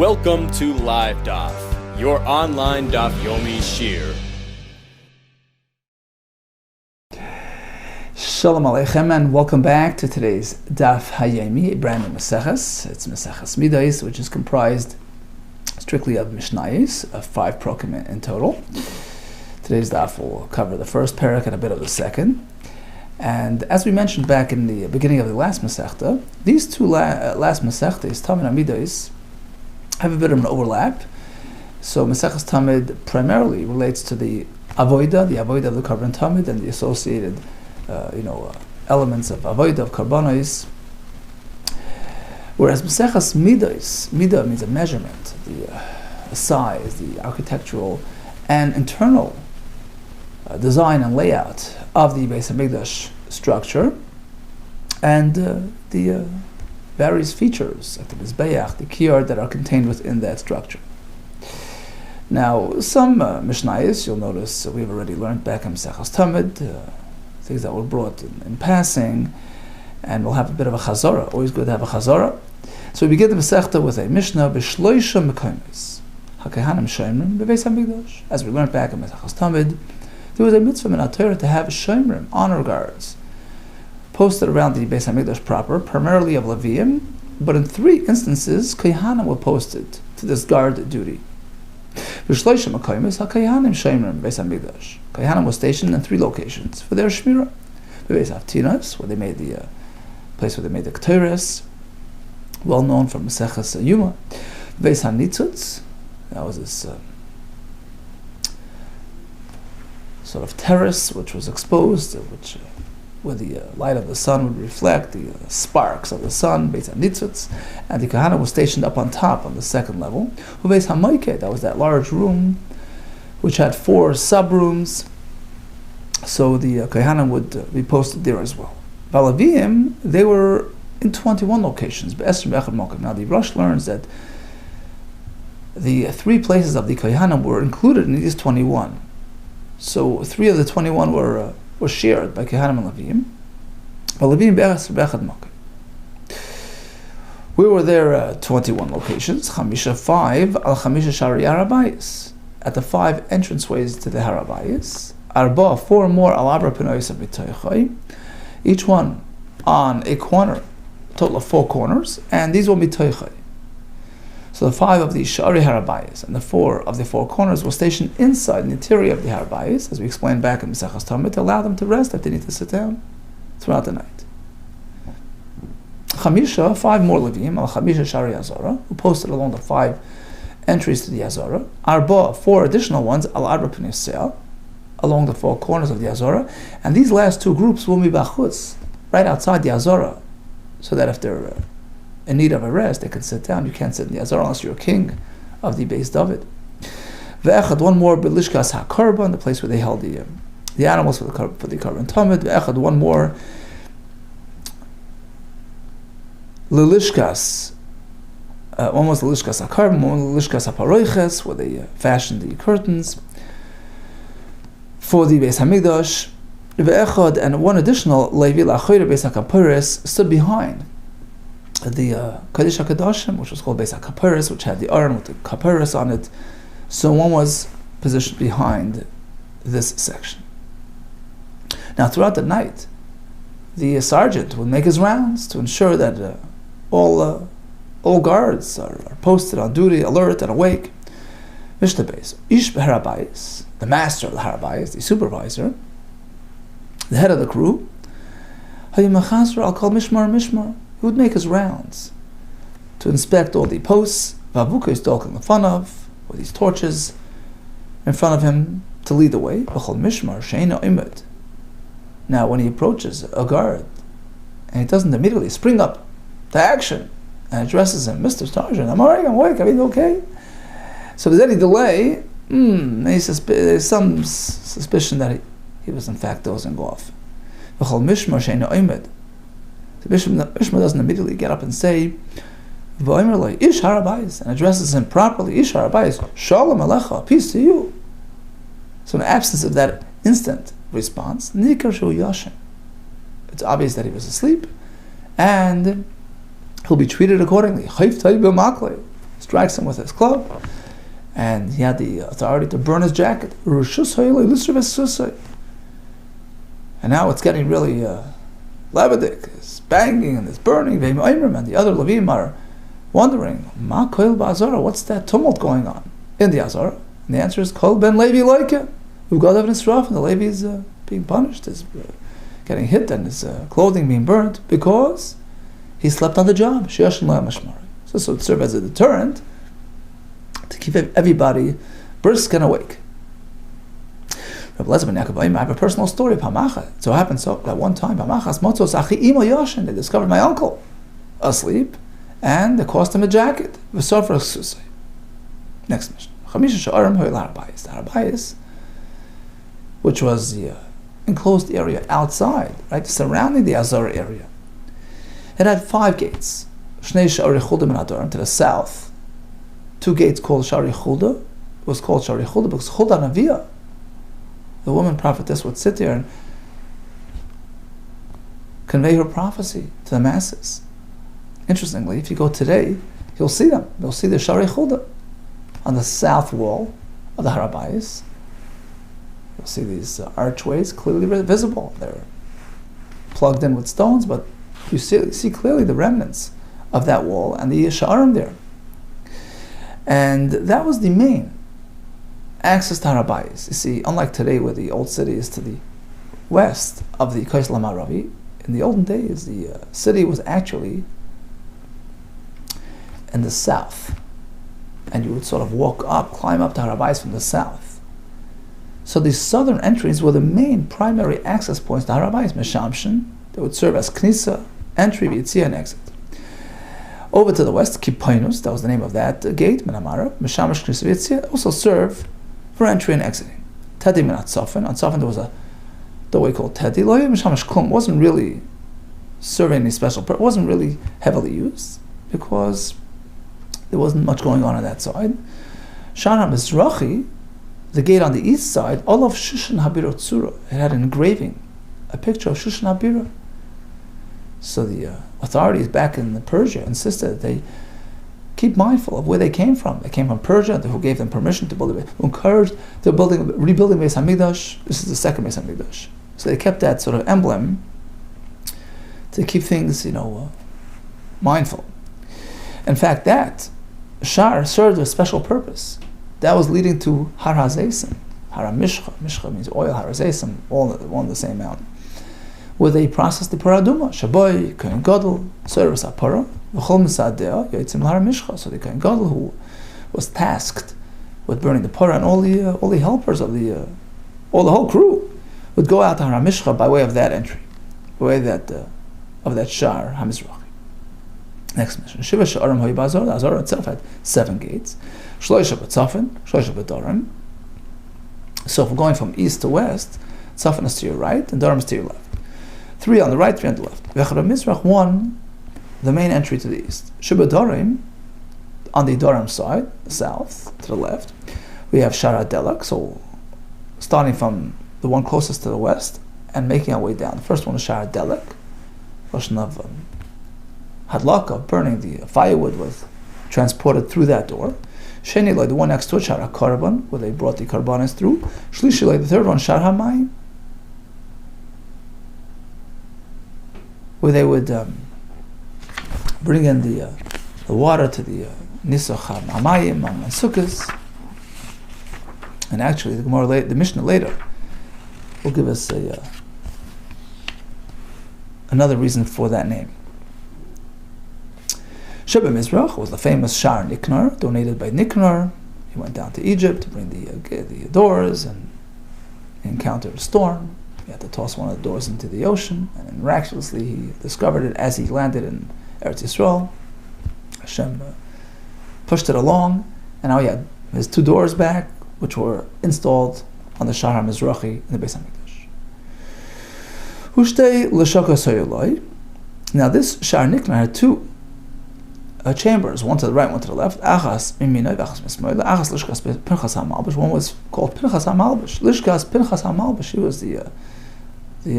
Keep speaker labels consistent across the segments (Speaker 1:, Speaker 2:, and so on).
Speaker 1: Welcome to LiveDaf, your online Daf Yomi Shir.
Speaker 2: Shalom Aleichem, and welcome back to today's Daf Hayomi, a brand new Maseches. It's Maseches MIDOS, which is comprised strictly of Mishnayos, of 5 prokim in total. Today's Daf will cover the first parak and a bit of the second. And as we mentioned back in the beginning of the last Masechta, these two last Masechtas, Talmud and MIDOS, have a bit of an overlap. So Maseches Talmud primarily relates to the avodah of the korban Talmud and the associated elements of avodah, of karbanos. Whereas Maseches MIDOS, midah means a measurement, the size, the architectural and internal design and layout of the Beis HaMikdash structure, and the various features like the Mizbeach, the Kiyar that are contained within that structure. Now, some Mishnayos, you'll notice we've already learned back in Maseches Talmud, things that were brought in passing, and we'll have a bit of a chazara. Always good to have a chazara. So we begin the Masechta with a Mishnah, B'shloisha Mekonos, HaKehanim Shomrim B'Beis HaMikdash. As we learned back in Maseches Talmud, there was a mitzvah in Torah to have shomrim, honor guards, posted around the Beis HaMikdash proper, primarily of Leviim, but in 3 instances, Kohanim were posted to this guard duty. V'shloisha Mekonos HaKehanim Shomrim Beis HaMikdash. Kohanim was stationed in 3 locations for their shmirah. Beis Haftinas, where they made the place where they made the Ketores, well known from Maseches Yuma. Beis HaNitzutz, that was this sort of terrace which was exposed, where the light of the sun would reflect the sparks of the sun, Beis HaNitzutz, and the Kohanim was stationed up on top on the 2nd level. Beis HaMoikeh, that was that large room which had 4 sub-rooms, so the Kohanim would be posted there as well. Valavim, they were in 21 locations. Now the Rosh learns that the 3 places of the Kohanim were included in these 21. So 3 of the 21 were shared by Kohanim and Levim. But Levim be'echad makom. We were there 21 locations. 5 al chamisha shari harabayis, at the 5 entranceways to the harabayis. 4 more al abra pinois b'toichai, each one on a corner, a total of 4 corners, and these will be toichai. So the 5 of the Shari Harabayis and the 4 of the 4 corners were stationed inside the interior of the Harabayis, as we explained back in Maseches Talmud, to allow them to rest if they need to sit down throughout the night. 5 more Levim, al Chamisha Shari Azara, who posted along the 5 entries to the Azara. 4 additional ones, al Arba P'nei, along the 4 corners of the Azara. And these last 2 groups will be bachutz, right outside the Azara, so that if they're in need of a rest, they can sit down. You can't sit in the Azara unless you're a king of the Beis David. Ve'echad, 1 more, B'lishkas HaKarban, the place where they held the animals for the korban Talmud. Ve'echad, 1 more, L'lishkas, one was L'lishkas HaKarban, 1 L'lishkas HaParoiches, where they fashioned the curtains for the Beis HaMikdash. Ve'echad, and 1 additional, Levi L'achayre Beis HaKaporis, stood behind the Kodesh HaKadoshim, which was called Beis HaKaporis, which had the Aron with the Kaporis on it. So 1 was positioned behind this section. Now throughout the night, the sergeant would make his rounds to ensure that all guards are posted on duty, alert and awake. Mishnah Beis, Ish B'Harabayis, the master of the Harabayis, the supervisor, the head of the crew, Hayimachasra, I'll call Mishmar. He would make his rounds to inspect all the posts, Vavuka is talking in front of, with these torches in front of him to lead the way. Now when he approaches a guard and he doesn't immediately spring up to action and addresses him, Mr. Sergeant, I'm alright, I'm awake, everything okay? So if there's any delay, there's some suspicion that he was in fact dozing off. The Mishma doesn't immediately get up and say, Ish Harabayis, and addresses him properly, Ish Harabayis, Shalom Alecha, peace to you. So in the absence of that instant response, Nikar Shu Yashin, it's obvious that he was asleep, and he'll be treated accordingly. He's strikes him with his club, and he had the authority to burn his jacket. And now it's getting really lebedik, it's banging and it's burning, and the other Levim are wondering, Ma koil ba'azara, what's that tumult going on in the Azara? And the answer is, Kol ben Levi loike, Ugadav Nisraf, and the Levi is being punished, is getting hit, and his clothing being burnt, because he slept on the job. So it would serve as a deterrent to keep everybody brisk and awake. I have a personal story. So it happened that one time, they discovered my uncle asleep, and they cost him a jacket. Next mission. The which was the enclosed area outside, right, surrounding the Azara area. It had 5 gates. To the south, 2 gates called Shari Chulda. It was called Shari Chulda because Chulda Navia, the woman prophetess, would sit there and convey her prophecy to the masses. Interestingly, if you go today, you'll see them. You'll see the Shari Chulda on the south wall of the Harabayis. You'll see these archways clearly visible. They're plugged in with stones, but you see clearly the remnants of that wall and the Sha'arim there. And that was the main access to Harabayis. You see, unlike today where the old city is to the west of the Kaisel HaMaravi, in the olden days the city was actually in the south. And you would sort of climb up to Harabayis from the south. So the southern entries were the main primary access points to Harabayis, Meshamshin. They would serve as Knisa, entry, Yitzia, and exit. Over to the west, Kipainus, that was the name of that gate, Menamara, Meshamash Knisa, Yitzia, also serve for entry and exiting. Tedi Menat Sofan. On Sofan there was a doorway called Tedi. Loya Meshamash Klum wasn't really serving any special purpose, wasn't really heavily used because there wasn't much going on that side. Shara Mizrachi, the gate on the east side, all of Shushan Habirot Tzura, it had an engraving, a picture of Shushan Habirah. So the authorities back in Persia insisted that they keep mindful of where they came from. They came from Persia, who gave them permission to build it, who encouraged the rebuilding Beis Hamikdash. This is the second Beis Hamikdash. So they kept that sort of emblem to keep things, mindful. In fact, that Shar served a special purpose. That was leading to Har HaZeisim, Har HaMishcha. Mishcha means oil, Har HaZeisim, all on the same mountain, where they processed the Paraduma, Shaboy, Kohen Gadol, service HaPara, V'chol Misadeh, Yotzim Har HaMishcha. So the Kohen Gadol, who was tasked with burning the Parah, and all the helpers of the whole crew, would go out to Har HaMishcha by way of that entry, by way of that Shar HaMizrachi. Next mission. Shiva Sha'arim Hoy Ba'azor. The Azor itself had 7 gates. Shloisha B'Tzafin, Shloisha B'Dorim. So if we're going from east to west, Tzafin is to your right and Dorim is to your left. 3 on the right, 3 on the left. V'Echad Mizrach, 1, the main entry to the east. Shiva Dorim, on the Dorim side, the south, to the left. We have Shara Delak, so starting from the one closest to the west and making our way down. The first one is Shara Delak, Lashon of Hadlaka, burning the firewood was transported through that door. Sheni Loi, the one next to it, Shara Karban, where they brought the Karbanis through. Shlishi Loi, the third one, Shar HaMayim, where they would bring in the water to the Nisach HaMayim and Sukkos. And actually, the Mishnah later will give us another reason for that name. Sheba Mizrach was the famous Shar Niknar, donated by Niknar. He went down to Egypt to bring the doors, and he encountered a storm. He had to toss one of the doors into the ocean, and then miraculously he discovered it as he landed in Eretz Yisrael. Hashem pushed it along, and now he had his 2 doors back, which were installed on the Shar HaMizrachi in the Beis Hamikdash. Ushtei l'shaka soyoloi. Now this Shar Niknar had 2 chambers, one to the right, one to the left. Achas miminoi v'achas mismoile. Achas lishkas Pinchas HaMalbish. One was called Pinchas HaMalbish. Lishkas Pinchas HaMalbish. He was the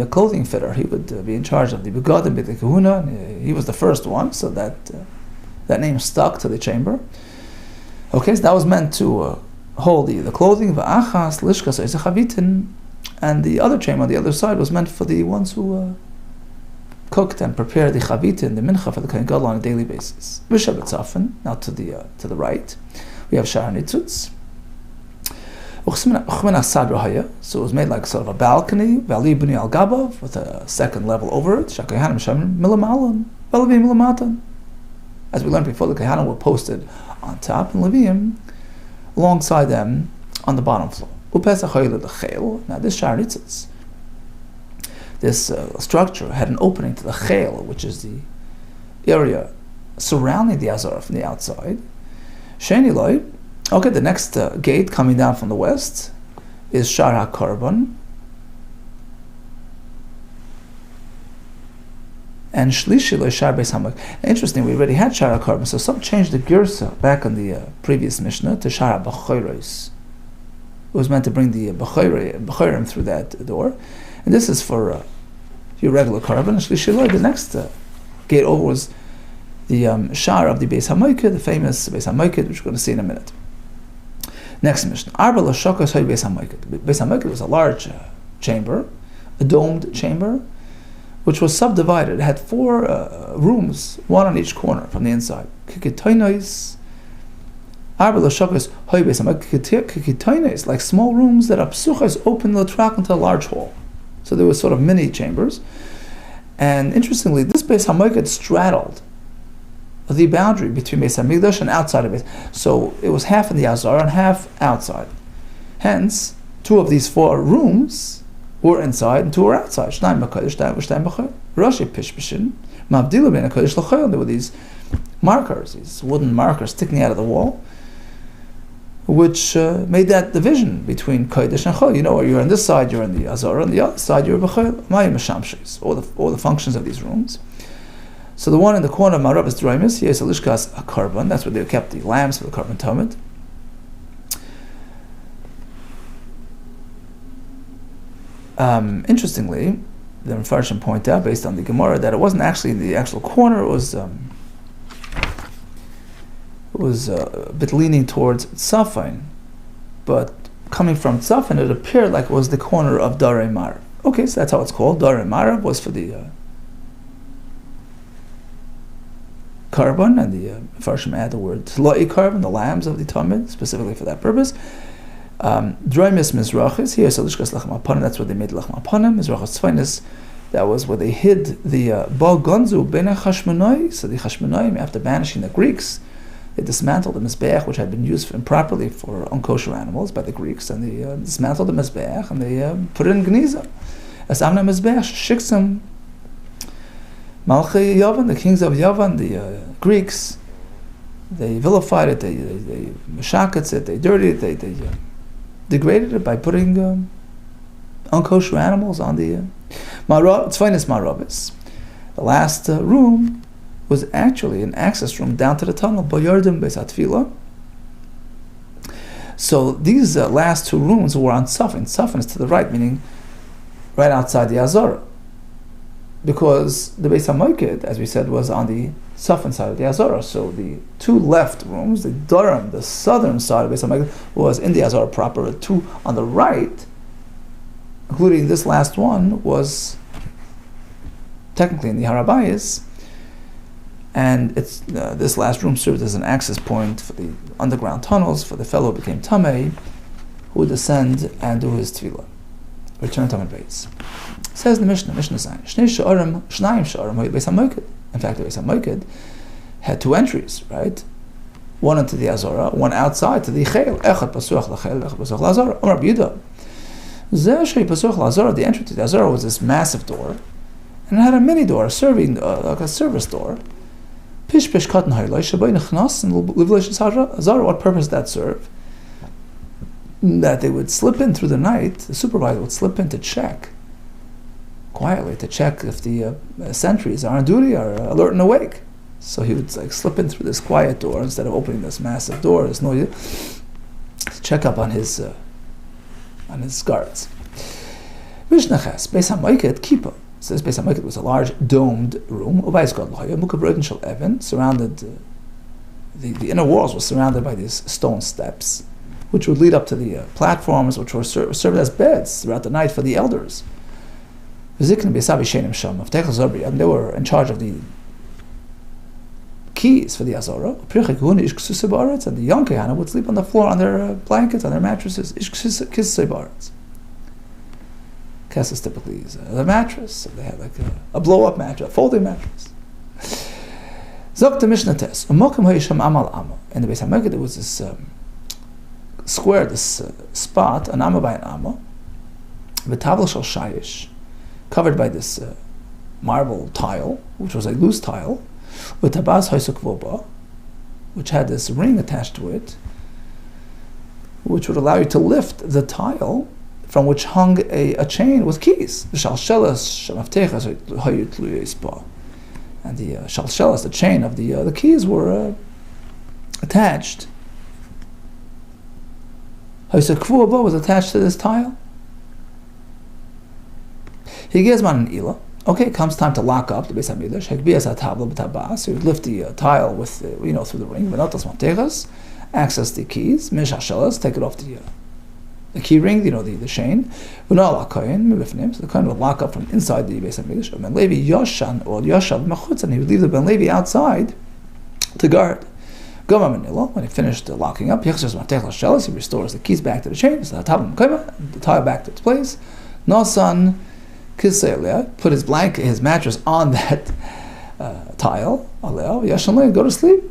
Speaker 2: clothing fitter. He would be in charge of the begadim, the kahuna. He was the first one, so that name stuck to the chamber. Okay, so that was meant to hold the clothing, v'achas lishkas chavitin, and the other chamber on the other side was meant for the ones who cooked and prepared the chavitin, the mincha for the kohen gadol on a daily basis. V'shabbat now to the right, we have shar nitzutz. So it was made like sort of a balcony, v'ali b'ni al gabav, with a second level over it. Shakayanim shem milamalan, v'levi milamatan. As we learned before, the kohanim were posted on top, and Leviim alongside them on the bottom floor. Now this shar nitzutz, this structure had an opening to the chel, which is the area surrounding the azara from the outside. Sheni loy. Okay, the next gate coming down from the west is shar ha-korban, and shlishi loy shar beis hamikdash. Interesting, we already had shar ha-korban, so some changed the girsa back on the previous Mishnah to shar ha-b'choros. It was meant to bring the b'chorim through that door, and this is for your regular korban. And shlishi loy, the next gate over was the shar of the beis hamikdash, the famous beis hamikdash, which we're going to see in a minute. Next Mishnah. Arba l'shokos hay beis hamikdash. Beis hamikdash was a large chamber, a domed chamber, which was subdivided. It had 4 rooms, one on each corner from the inside. Kikitoinos. Arba l'shokos hay beis hamikdash. Kikitoinos, like small rooms that are psuchos open the track into a large hall. So there were sort of mini chambers. And interestingly, this beis hamikdash straddled the boundary between Beis Hamikdash and outside of it. So it was half in the Azara and half outside. Hence, 2 of these 4 rooms were inside and 2 were outside. Shnayim b'kodesh, shnayim b'chayil. Rashi pishpishin, mavdilu ben kodesh l'chayil. There were these markers, these wooden markers sticking out of the wall, which made that division between kodesh and chayil. You know, you're on this side, you're on the Azara, on the other side, you're b'chayil. Mayim mishamshis, all the functions of these rooms. So the one in the corner of Marav is Droimis, here is a Lishkas a carbon, that's where they kept the lamps for the carbon Talmud. Interestingly, the Mefarshim point out, based on the Gemara, that it wasn't actually in the actual corner, it was a bit leaning towards Tzafin, but coming from Tzafin, it appeared like it was the corner of Darei Marav. Okay, so that's how it's called. Darei Marav was for the carbon, and the Mefarshim add the word tloi carbon, the lambs of the Talmud, specifically for that purpose. Droimis mizrachis, here so lishkas lachem apanim, that's where they made lachem apanim. Mizrachis tzvainis, that was where they hid the bal gonzu b'nei chashmonai. So the chashmonaim, after banishing the Greeks, they dismantled the mizbeach, which had been used improperly for unkosher animals by the Greeks, and they dismantled the mizbeach and they put it in gniza. As amna mizbeach shiksim Malchi Yavan, the kings of Yavan, the Greeks, they vilified it, they meshakets it, they dirtied it, they degraded it by putting unkosher animals on the Tzvainis Maravis. The last room was actually an access room down to the tunnel, Boyardim Besatfila. So these last 2 rooms were on Tzafin. Tzafin is to the right, meaning right outside the Azara. Because the Beis HaMoiked, as we said, was on the Tzafin side of the Azara. So the 2 left rooms, the Durham, the southern side of Beis HaMoiked, was in the Azara proper. The 2 on the right, including this last one, was technically in the Harabayas. And it's this last room served as an access point for the underground tunnels for the fellow who became Tamei, who would descend and do his tefillah, return to Talmud Beis. Says the Mishnah Zayin, Shnayim Sha'arim Beis HaMoiked. In fact, the Beis HaMoiked had 2 entries, right? One into the Azara, one outside to the Chel. Echad Pasuach LaChel, Echad Pasuach LaZara. Amar B'Yehuda. Zeh Shei Pasuach LaZara, the entry to the Azara was this massive door, and it had a mini door, like a service door. Pish Pish Katan Haylai, Shabbai Nechnas, and Livleish Azara. What purpose did that serve? That they would slip in through the night, the supervisor would slip in to check quietly, to check if the sentries are on duty, are alert and awake. So he would slip in through this quiet door instead of opening this massive door. There's no to check up on his guards. Mishnachas Beis HaMoiked Kippah says Beis HaMoiked was a large domed room, surrounded the inner walls were surrounded by these stone steps, which would lead up to the platforms, which were served as beds throughout the night for the elders. And they were in charge of the keys for the Azorah. And the young Kahana would sleep on the floor on their blankets, on their mattresses. Kesses typically is the mattress. So they had like a blow-up mattress, a folding mattress. Zok the Mishnah Tes. In the Beis HaMikdash there was this square, this spot, an amma by an amma, v'tavla shel shayish, covered by this marble tile, which was a loose tile, v'tabaz haisukvoba, which had this ring attached to it, which would allow you to lift the tile, from which hung a chain with keys. And the shalshelas, the chain of the keys, were attached. Haisukvoba was attached to this tile. He gives man an ila. Okay, it comes time to lock up the Beis HaMikdash. So you lift the tile with, through the ring. Access the keys. Take it off the key ring, the chain. So the Kohen would lock up from inside the Beis HaMikdash. Ben Levi Yoshan or Yoshav Mechutz, and he would leave the Ben Levi outside to guard. When he finished locking up, he restores the keys back to the chain. So the tile back to its place. Nosan put his blanket, his mattress on that tile. Go to sleep.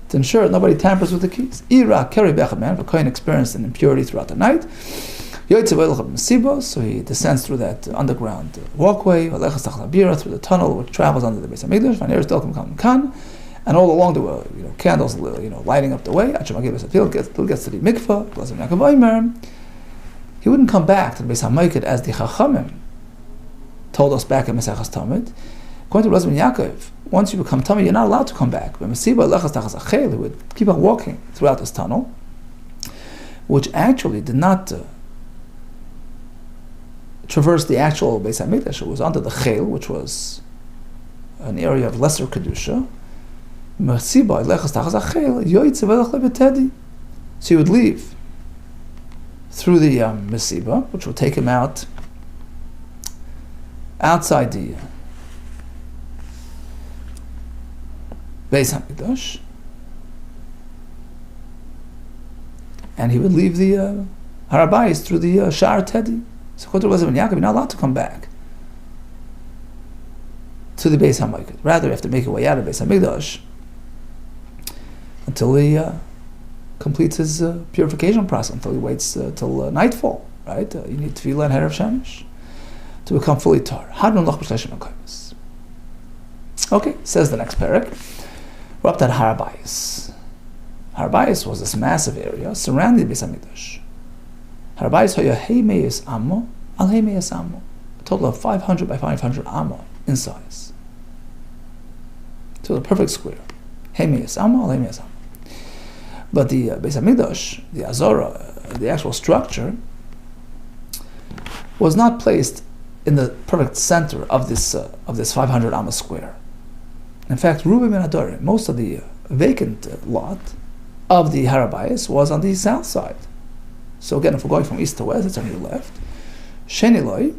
Speaker 2: To ensure nobody tampers with the keys. Ira Keri Bechaman, the Kohen experienced an impurity throughout the night. So he descends through that underground walkway, through the tunnel which travels under the Beis HaMikdash. And all along there were candles lighting up the way. Until gets to the mikvah. He wouldn't come back to the Beis HaMikdash as the Chachamim told us back in Maseches Talmud. According to Rabbi Yaakov, once you become Tamid, you're not allowed to come back. He would keep on walking throughout this tunnel, which actually did not traverse the actual Beis HaMikdash. It was under the Chel, which was an area of lesser Kedusha. So he would leave through the Mesiba, which would take him out outside the Beis HaMikdash, and he would leave the Har HaBayis through the Sha'ar Tedi. So according to Rabbi Yaakov, you're not allowed to come back to the Beis HaMikdash. Rather, you have to make your way out of Beis HaMikdash until he completes his purification process, until he waits till nightfall, right? You need Tefillah and Erev Shemesh to become fully tar. Okay, says the next parak. We're up to Har HaBayis. Har HaBayis was this massive area surrounding the Beis HaMikdash. Har HaBayis hoya heimeis amo al heimeis amo, a total of 500 by 500 amo in size. So the perfect square. Heimeis amo al heimeis amo. But the Beis HaMikdash, the Azorah, the actual structure, was not placed in the perfect center of this 500 amo square. In fact, most of the vacant lot of the Har HaBayis was on the south side. So again, if we're going from east to west, it's on your left. Sheniloi,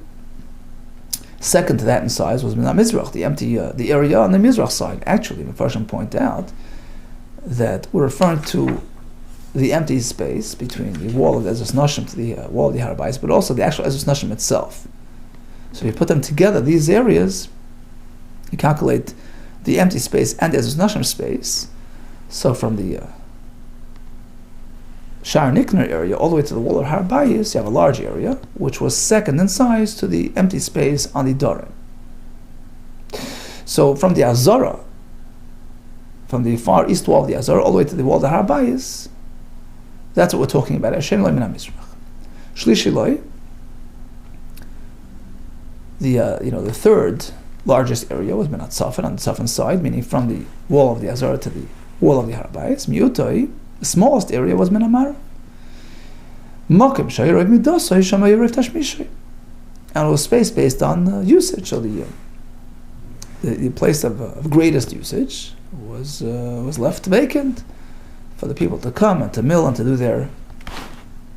Speaker 2: second to that in size, was Mina Mizrach, the area on the Mizrach side. Actually, the Mepharshim point out that we're referring to the empty space between the wall of the Ezras Nashim to the wall of the Har HaBayis, but also the actual Ezras Nashim itself. So if you put them together, these areas, you calculate the empty space and the Ezras Nashim space. So from the Sha'ar Nikner area all the way to the wall of Har HaBayis, you have a large area, which was second in size to the empty space on the Dorim. So from the Azorah, from the far east wall of the Azorah all the way to the wall of the Har HaBayis, that's what we're talking about. Shlishiloi, the third largest area was Menat Safan on the Safan side, meaning from the wall of the Azorah to the wall of the Har HaBayis. Miutoi, the smallest area was Menamara. Mokim Shayirov Midosoi Shamayirov Tashmishay. And it was space based on usage, so the place of greatest usage was left vacant for the people to come and to mill and to do their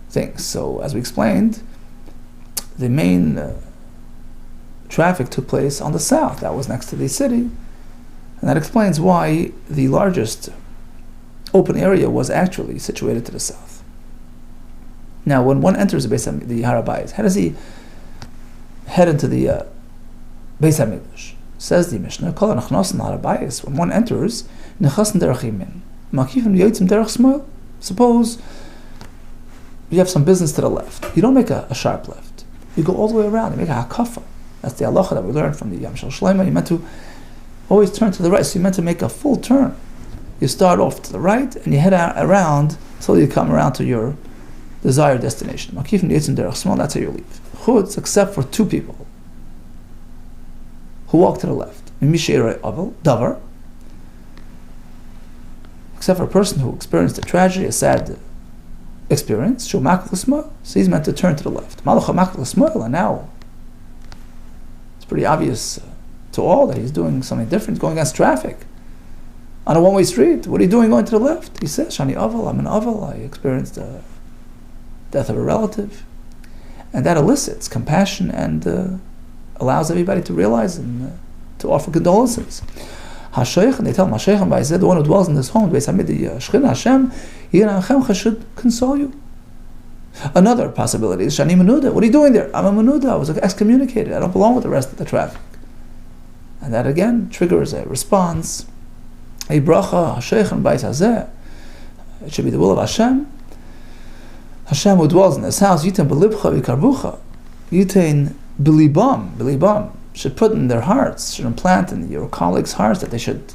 Speaker 2: things. So, as we explained, the main traffic took place on the south. That was next to the city, and that explains why the largest open area was actually situated to the south. Now, when one enters the Har HaBayis, how does he head into the Beis HaMikdash? Says the Mishnah, Kol HaNachnosin Har HaBayis, when one enters, Nechasen derech Yamin, Makifim Yotzim derech Shmuel. Suppose you have some business to the left. You don't make a sharp left. You go all the way around. You make a hakafa. That's the halacha that we learned from the Yam Shel Shlomo. You meant to always turn to the right. So you meant to make a full turn. You start off to the right and you head around until you come around to your desired destination. Makifim Yotzim derech Shmuel. That's how you leave. Chutz, except for two people who walk to the left. Davar. Except for a person who experienced a tragedy, a sad experience, so he's meant to turn to the left. And now it's pretty obvious to all that he's doing something different, going against traffic on a one-way street. What are you doing going to the left? He says, Shani Aval, I'm an Aval, I experienced the death of a relative. And that elicits compassion and allows everybody to realize and to offer condolences. HaSheikh, and they tell him, HaSheikh, the one who dwells in this home, the Shechina Hashem, should console you. Another possibility is Shani Menuda. What are you doing there? I'm a Menuda. I was excommunicated. I don't belong with the rest of the traffic. And that again triggers a response. A bracha, HaSheikh and Bais Hazeh. It should be the will of Hashem. Hashem who dwells in this house, Yitain Belibcha Vikarbucha. Yitain Belibam. Should put in their hearts, should implant in your colleagues' hearts that they should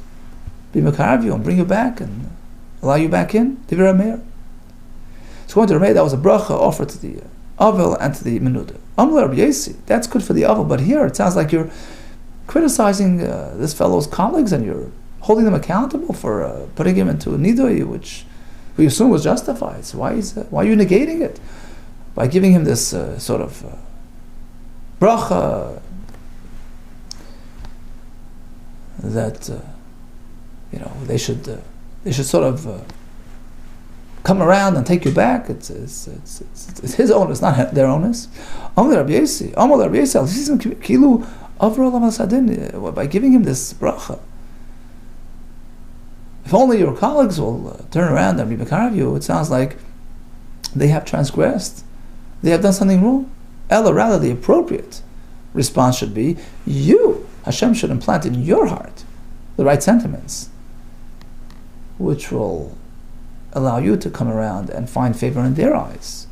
Speaker 2: be Mekarav you and bring you back and allow you back in. Divir HaMeir. So going to Rameh, that was a bracha offered to the Avel and to the Menuda. Amle Rabbi Yesi, that's good for the Avel, but here it sounds like you're criticizing this fellow's colleagues and you're holding them accountable for putting him into a Nidoi, which we assume was justified. So why are you negating it? By giving him this sort of bracha that they should sort of come around and take you back. It's his onus, not their onus. By giving him this bracha, if only your colleagues will turn around and be mekarav you, it sounds like they have transgressed, they have done something wrong. Ella, rather, the appropriate response should be, Hashem should implant in your heart the right sentiments, which will allow you to come around and find favor in their eyes.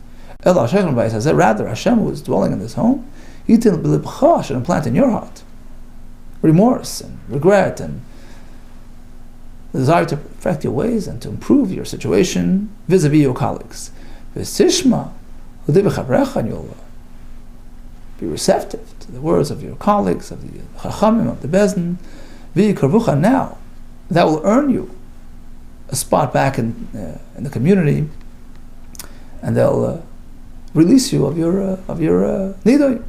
Speaker 2: Rather, Hashem, who is dwelling in this home, should implant in your heart remorse and regret and the desire to perfect your ways and to improve your situation vis-a-vis your colleagues. And you'll be receptive to the words of your colleagues, of the Chachamim, of the Bezdin. Now, that will earn you a spot back in the community, and they'll release you of your nidoi.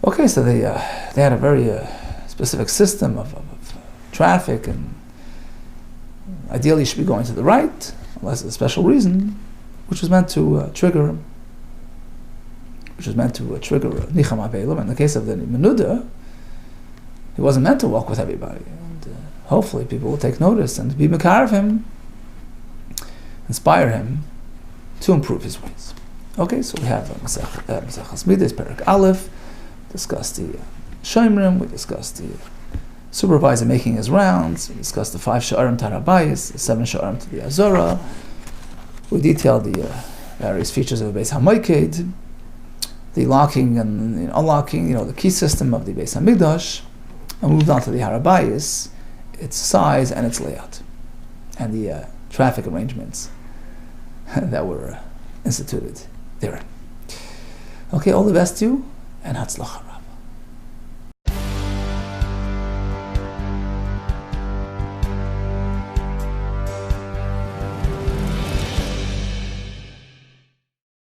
Speaker 2: Okay, so they had a very specific system of traffic, and ideally you should be going to the right, unless there's a special reason, which was meant to trigger Nicham Avelim. In the case of the Menuda, he wasn't meant to walk with everybody. And hopefully people will take notice and be mekar of him, inspire him to improve his ways. Okay, so we have Masechas Midas, Perek Aleph, discussed the Shomrim, we discussed the supervisor making his rounds, we discussed the 5 Sha'arim to HaBayis, the 7 Sha'arim to the Azora, we detailed the various features of the Beis HaMoiked, the locking and unlocking, the key system of the Beis HaMikdash, and moved on to the Har HaBayis, its size and its layout, and the traffic arrangements that were instituted therein. Okay, all the best to you, and Hatzlacha.